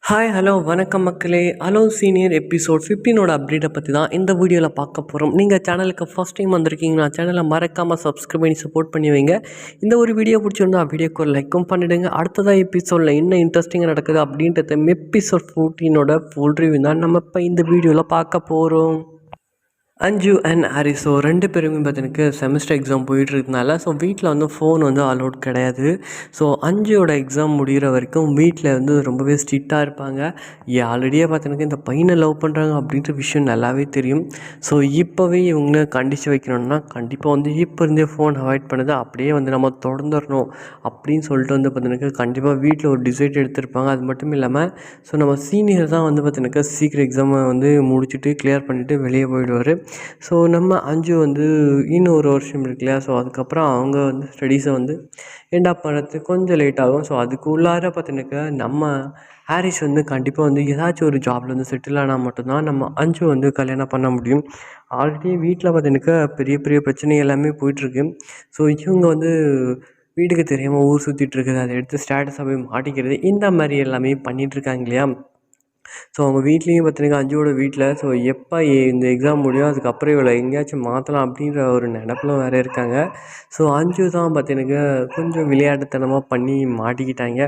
Hi hello வணக்கம் மக்களே. Hello senior episode 15ஓட அப்டேட்டை பற்றி தான் இந்த வீடியோவில் பார்க்க போகிறோம். நீங்கள் சேனலுக்கு ஃபஸ்ட் டைம் வந்திருக்கீங்கன்னா சேனலை மறக்காமல் சப்ஸ்கிரைப் பண்ணி சப்போர்ட் பண்ணி வைங்க. இந்த ஒரு வீடியோ பிடிச்சிருந்தா வீடியோக்கு ஒரு லைக்கும் பண்ணிவிடுங்க. அடுத்ததாக எபிசோடில் என்ன இன்ட்ரெஸ்டிங்காக நடக்குது அப்படின்றத எபிசோட் 14ஓட ஃபுல் ரிவ்யூ தான் நம்ம இப்போ இந்த வீடியோவில் பார்க்க போகிறோம். அஞ்சு அண்ட் ஹாரிஸோ 2 பேருமே பார்த்தீங்கன்னா செமஸ்டர் எக்ஸாம் போயிட்டுருக்கனால வீட்டில் ஃபோன் அலோட் கிடையாது. அஞ்சுவோட எக்ஸாம் முடிகிற வரைக்கும் வீட்டில் ரொம்பவே ஸ்ட்ரிக்டாக இருப்பாங்க. ஆல்ரெடியே பார்த்தீங்கன்னா இந்த பையனை லவ் பண்ணுறாங்க அப்படின்ற விஷயம் நல்லாவே தெரியும். இப்போவே இவங்க கண்டித்து வைக்கணும்னா கண்டிப்பாக இப்போ இருந்தே ஃபோன் அவாய்ட் பண்ணது அப்படியே நம்ம தொடர்ந்துடணும் அப்படின்னு சொல்லிட்டு பார்த்தீங்கன்னா கண்டிப்பாக வீட்டில் ஒரு டிசைட் எடுத்திருப்பாங்க. அது மட்டும் இல்லாமல் நம்ம சீனியர் தான் பார்த்தீங்கன்னா சீக்கிரம் எக்ஸாமை முடிச்சுட்டு கிளியர் பண்ணிவிட்டு வெளியே போயிடுவார். நம்ம அஞ்சு இன்னும் ஒரு வருஷம் இருக்கு இல்லையா, அதுக்கப்புறம் அவங்க ஸ்டடீஸை எண்ட் அப் பண்ணுறதுக்கு கொஞ்சம் லேட் ஆகும். அதுக்குள்ளார பார்த்தினாக்கா நம்ம ஹாரிஸ் கண்டிப்பாக ஏதாச்சும் ஒரு ஜாபில் செட்டில் ஆனால் மட்டும்தான் நம்ம அஞ்சு கல்யாணம் பண்ண முடியும். ஆல்ரெடி வீட்டில் பார்த்தினாக்கா பெரிய பெரிய பிரச்சனை எல்லாமே போயிட்டுருக்கு. இவங்க வீட்டுக்கு தெரியாமல் ஊர் சுற்றிட்டு இருக்குது, அதை எடுத்து ஸ்டேட்டஸாக போய் மாட்டிக்கிறது, இந்த மாதிரி எல்லாமே பண்ணிகிட்ருக்காங்க இல்லையா. அவங்க வீட்லேயும் பார்த்தீங்கன்னா அஞ்சுவோட வீட்டில் எப்போ இந்த எக்ஸாம் முடியும் அதுக்கப்புறம் இவளை எங்கேயாச்சும் மாற்றலாம் அப்படின்ற ஒரு நினப்பில் வேறு இருக்காங்க. அஞ்சு தான் பார்த்தீங்கன்னாக்கா கொஞ்சம் விளையாட்டுத்தனமாக பண்ணி மாட்டிக்கிட்டாங்க.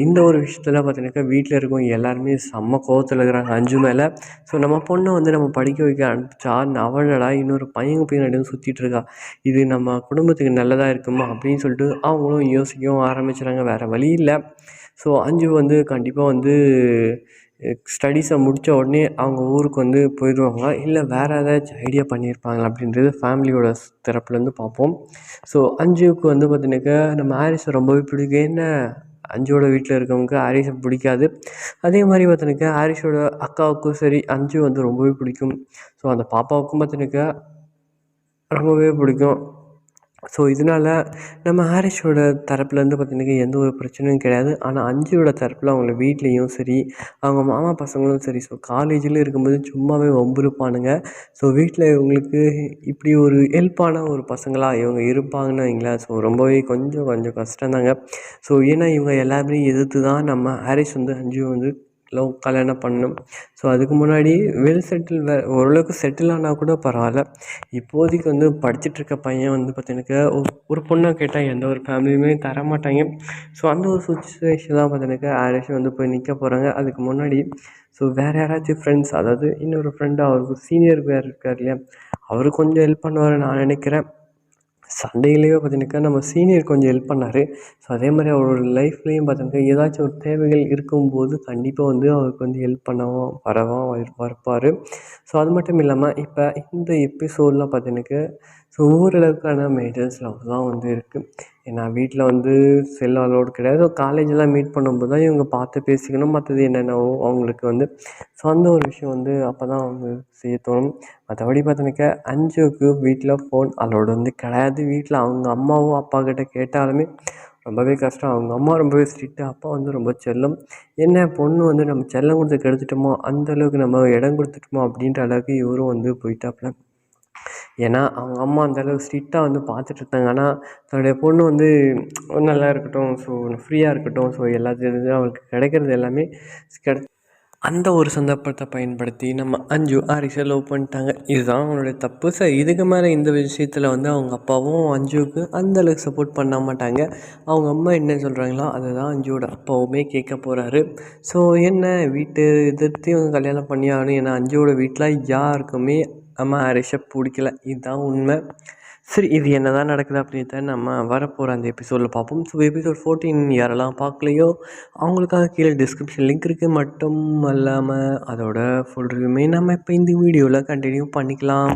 இந்த ஒரு விஷயத்தில் பார்த்தீங்கன்னாக்கா வீட்டில் இருக்கவங்க எல்லாருமே செம்ம கோவத்தில் இருக்கிறாங்க அஞ்சு மேலே. நம்ம பொண்ணை நம்ம படிக்க வைக்க அனுப்பிச்சா அவளடா இன்னொரு பையன் பின்னாடி சுற்றிட்டுருக்கா, இது நம்ம குடும்பத்துக்கு நல்லதாக இருக்குமா அப்படின்னு சொல்லிட்டு அவங்களும் யோசிக்கவும் ஆரம்பிச்சுறாங்க. வேறு வழி இல்லை. அஞ்சு கண்டிப்பாக ஸ்டடீஸை முடித்த உடனே அவங்க ஊருக்கு போயிடுவாங்க. இல்லை வேறு ஏதாச்சும் ஐடியா பண்ணியிருப்பாங்க அப்படின்றது ஃபேமிலியோட தரப்புலேருந்து பார்ப்போம். அஞ்சுவுக்கு பார்த்தீங்கன்னாக்கா நம்ம ஹாரிஸை ரொம்பவே பிடிக்கும். என்ன அஞ்சுவோட வீட்டில் இருக்கவங்களுக்கு ஹாரிஸை பிடிக்காது. அதே மாதிரி பார்த்தீங்கன்னாக்கா ஹாரிஸோட அக்காவுக்கும் சரி அஞ்சு ரொம்பவே பிடிக்கும். அந்த பாப்பாவுக்கும் பார்த்தீங்கன்னாக்கா ரொம்பவே பிடிக்கும். இதனால நம்ம ஹாரிஸோட தரப்புலேருந்து பார்த்தீங்கன்னா எந்த ஒரு பிரச்சனையும் கிடையாது. ஆனால் அஞ்சுவோட தரப்பில் அவங்க வீட்லேயும் சரி அவங்க மாமா பசங்களும் சரி காலேஜில் இருக்கும்போது சும்மாவே வம்பிழுப்பானுங்க. வீட்டில் இவங்களுக்கு இப்படி ஒரு ஹெல்ப்பான ஒரு பசங்களாக இவங்க இருப்பாங்கன்னு வைங்களேன். ரொம்பவே கொஞ்சம் கொஞ்சம் கஷ்டம்தாங்க. ஏன்னா இவங்க எல்லாருமே எதிர்த்து தான் நம்ம ஹாரிஸ் அஞ்சு லவ் கல்யாணம் பண்ணணும். அதுக்கு முன்னாடி வெல் செட்டில் ஓரளவுக்கு செட்டில் ஆனால் கூட பரவாயில்ல. இப்போதைக்கு படிச்சுட்ருக்க பையன் பார்த்தீங்கன்னாக்கா ஒரு பொண்ணை கேட்டால் எந்த ஒரு ஃபேமிலியுமே தரமாட்டாங்க. அந்த ஒரு சுச்சுவேஷன் தான் பார்த்தீங்கன்னாக்கா ஹாரிஸ் போய் நிற்க போகிறாங்க. அதுக்கு முன்னாடி வேறு யாராச்சும் ஃப்ரெண்ட்ஸ், அதாவது இன்னொரு ஃப்ரெண்டு அவருக்கு சீனியர் வேறு இருக்கார் இல்லையா, அவர் கொஞ்சம் ஹெல்ப் பண்ணுவார் நான் நினைக்கிறேன். சண்டேலேயே பார்த்தீங்கன்னாக்கா நம்ம சீனியர் கொஞ்சம் ஹெல்ப் பண்ணார். அதே மாதிரி அவரோட லைஃப்லேயும் பார்த்தீங்கன்னா ஏதாச்சும் ஒரு தேவைகள் இருக்கும்போது கண்டிப்பாக அவருக்கு ஹெல்ப் பண்ணவும் வரவும் இருப்பார். அது மட்டும் இல்லாமல் இப்போ இந்த எபிசோடில் பார்த்தீங்கன்னாக்கா ஓரளவுக்கான மெயின்டெனன்ஸ் லவ் தான் இருக்குது. ஏன்னா வீட்டில் செல் அலோடு கிடையாது. காலேஜெலாம் மீட் பண்ணும்போது தான் இவங்க பார்த்து பேசிக்கணும். மற்றது என்னென்னவோ அவங்களுக்கு அந்த ஒரு விஷயம் அப்போ தான் அவங்க செய்ய தோணும். மற்றபடி பார்த்தீங்கன்னாக்கா அஞ்சுக்கு வீட்டில் ஃபோன் அலோடு கிடையாது. வீட்டில் அவங்க அம்மாவும் அப்பா கிட்ட கேட்டாலுமே ரொம்பவே கஷ்டம். அவங்க அம்மா ரொம்பவே ஸ்ட்ரிக்ட்டு, அப்பா ரொம்ப செல்லம். என்ன பொண்ணு நம்ம செல்லம் கொடுத்து கெடுத்துட்டோமோ அந்தளவுக்கு நம்ம இடம் கொடுத்துட்டோமோ அப்படின்ற அளவுக்கு இவரும் போயிட்டாப்புல. ஏன்னா அவங்க அம்மா அந்தளவுக்கு ஸ்ட்ரிக்டாக பார்த்துட்ருந்தாங்க. ஆனால் தன்னுடைய பொண்ணு நல்லா இருக்கட்டும், ஃப்ரீயாக இருக்கட்டும், எல்லாத்துலேயும் அவளுக்கு கிடைக்கிறது எல்லாமே அந்த ஒரு சந்தர்ப்பத்தை பயன்படுத்தி நம்ம அஞ்சு ஹாரிஸை லவ் பண்ணிட்டாங்க. இதுதான் அவங்களுடைய தப்பு. இதுக்கு மேலே இந்த விஷயத்தில் அவங்க அப்பாவும் அஞ்சுவுக்கு அந்தளவுக்கு சப்போர்ட் பண்ண மாட்டாங்க. அவங்க அம்மா என்ன சொல்கிறாங்களோ அதை தான் அஞ்சுவோட அப்பாவுமே கேட்க போகிறாரு. என்ன வீட்டு எதிர்த்து இவங்க கல்யாணம் பண்ணி ஆகணும். ஏன்னா அஞ்சுவோட வீட்டில் யாருக்குமே நம்ம ஹாரிஸை பிடிக்கல, இதுதான் உண்மை. சரி, இது என்ன தான் நடக்குது அப்படின்றத நம்ம வரப்போகிற அந்த எபிசோடில் பார்ப்போம். எபிசோட் 14 யாரெல்லாம் பார்க்கலையோ அவங்களுக்காக கீழே டிஸ்கிரிப்ஷன் லிங்க் இருக்குது. மட்டும் இல்லாமல் அதோட ஃபுல் ரிவ்யூமே நம்ம இப்போ இந்த வீடியோவில் கண்டினியூ பண்ணிக்கலாம்.